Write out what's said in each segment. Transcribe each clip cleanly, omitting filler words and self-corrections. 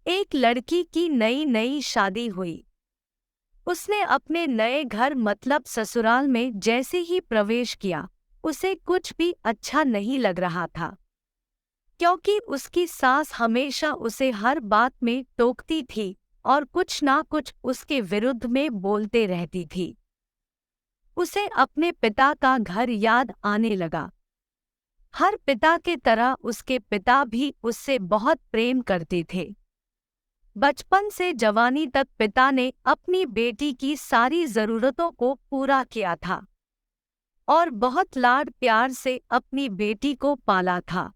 एक लड़की की नई नई शादी हुई। उसने अपने नए घर मतलब ससुराल में जैसे ही प्रवेश किया, उसे कुछ भी अच्छा नहीं लग रहा था। क्योंकि उसकी सास हमेशा उसे हर बात में टोकती थी और कुछ ना कुछ उसके विरुद्ध में बोलते रहती थी। उसे अपने पिता का घर याद आने लगा। हर पिता के तरह उसके पिता भी उससे बहुत प्रेम करते थे। बचपन से जवानी तक पिता ने अपनी बेटी की सारी जरूरतों को पूरा किया था और बहुत लाड प्यार से अपनी बेटी को पाला था।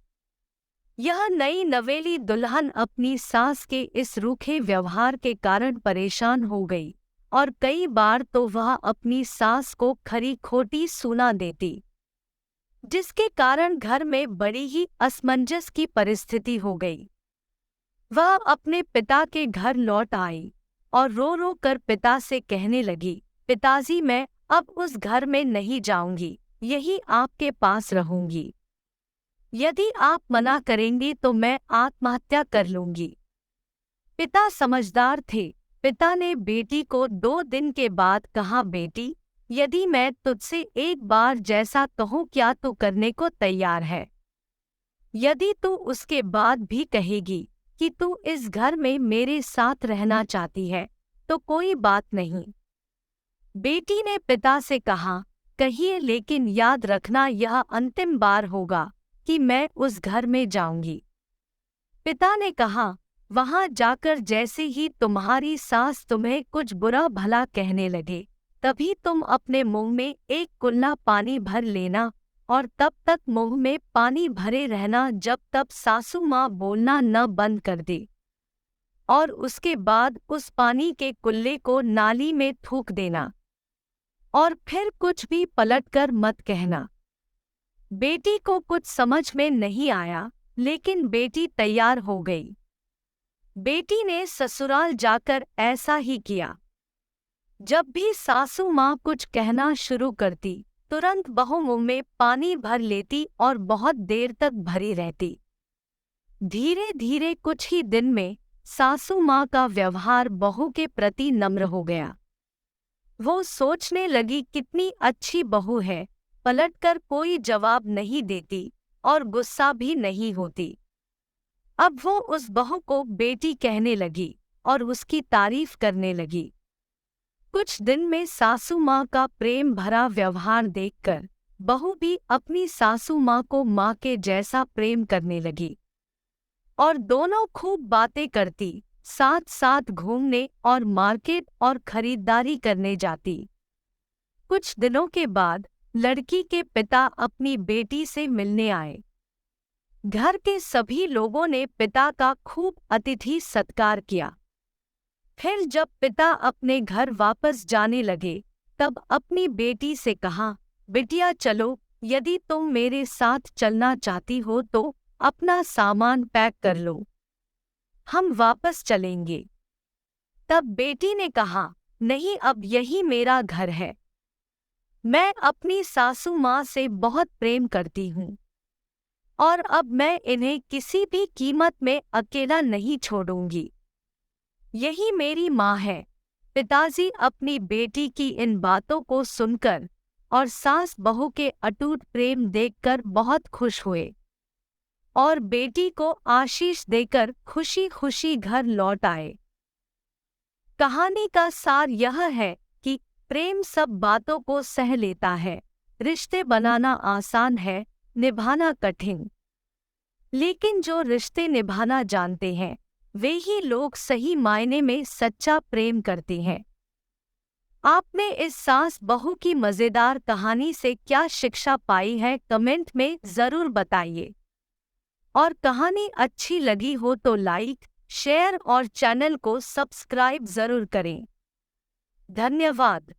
यह नई नवेली दुल्हन अपनी सास के इस रूखे व्यवहार के कारण परेशान हो गई और कई बार तो वह अपनी सास को खरी खोटी सुना देती, जिसके कारण घर में बड़ी ही असमंजस की परिस्थिति हो गई। वह अपने पिता के घर लौट आई और रो रो कर पिता से कहने लगी, पिताजी, मैं अब उस घर में नहीं जाऊंगी, यही आपके पास रहूंगी। यदि आप मना करेंगे तो मैं आत्महत्या कर लूंगी। पिता समझदार थे। पिता ने बेटी को 2 दिन के बाद कहा, बेटी, यदि मैं तुझसे एक बार जैसा कहूँ क्या तू करने को तैयार है? यदि तू उसके बाद भी कहेगी कि तू इस घर में मेरे साथ रहना चाहती है तो कोई बात नहीं। बेटी ने पिता से कहा, कहिए, लेकिन याद रखना यह अंतिम बार होगा कि मैं उस घर में जाऊंगी। पिता ने कहा, वहां जाकर जैसे ही तुम्हारी सास तुम्हें कुछ बुरा भला कहने लगे, तभी तुम अपने मुंह में एक कुल्ला पानी भर लेना और तब तक मुंह में पानी भरे रहना जब तक सासू माँ बोलना न बंद कर दे, और उसके बाद उस पानी के कुल्ले को नाली में थूक देना और फिर कुछ भी पलटकर मत कहना। बेटी को कुछ समझ में नहीं आया, लेकिन बेटी तैयार हो गई। बेटी ने ससुराल जाकर ऐसा ही किया। जब भी सासू माँ कुछ कहना शुरू करती, तुरंत बहू मुंह में पानी भर लेती और बहुत देर तक भरी रहती। धीरे धीरे कुछ ही दिन में सासू माँ का व्यवहार बहू के प्रति नम्र हो गया। वो सोचने लगी, कितनी अच्छी बहू है, पलटकर कोई जवाब नहीं देती और गुस्सा भी नहीं होती। अब वो उस बहू को बेटी कहने लगी और उसकी तारीफ करने लगी। कुछ दिन में सासू माँ का प्रेम भरा व्यवहार देखकर बहू भी अपनी सासू माँ को माँ के जैसा प्रेम करने लगी और दोनों खूब बातें करती, साथ साथ घूमने और मार्केट और खरीदारी करने जाती। कुछ दिनों के बाद लड़की के पिता अपनी बेटी से मिलने आए। घर के सभी लोगों ने पिता का खूब अतिथि सत्कार किया। फिर जब पिता अपने घर वापस जाने लगे, तब अपनी बेटी से कहा, बिटिया चलो, यदि तुम मेरे साथ चलना चाहती हो तो अपना सामान पैक कर लो, हम वापस चलेंगे। तब बेटी ने कहा, नहीं, अब यही मेरा घर है। मैं अपनी सासू माँ से बहुत प्रेम करती हूँ और अब मैं इन्हें किसी भी कीमत में अकेला नहीं छोड़ूंगी। यही मेरी माँ है। पिताजी अपनी बेटी की इन बातों को सुनकर और सास बहू के अटूट प्रेम देखकर बहुत खुश हुए और बेटी को आशीष देकर खुशी खुशी घर लौट आए। कहानी का सार यह है कि प्रेम सब बातों को सह लेता है। रिश्ते बनाना आसान है, निभाना कठिन। लेकिन जो रिश्ते निभाना जानते हैं, वे ही लोग सही मायने में सच्चा प्रेम करते हैं। आपने इस सास बहू की मजेदार कहानी से क्या शिक्षा पाई है, कमेंट में जरूर बताइए। और कहानी अच्छी लगी हो तो लाइक, शेयर और चैनल को सब्सक्राइब जरूर करें। धन्यवाद।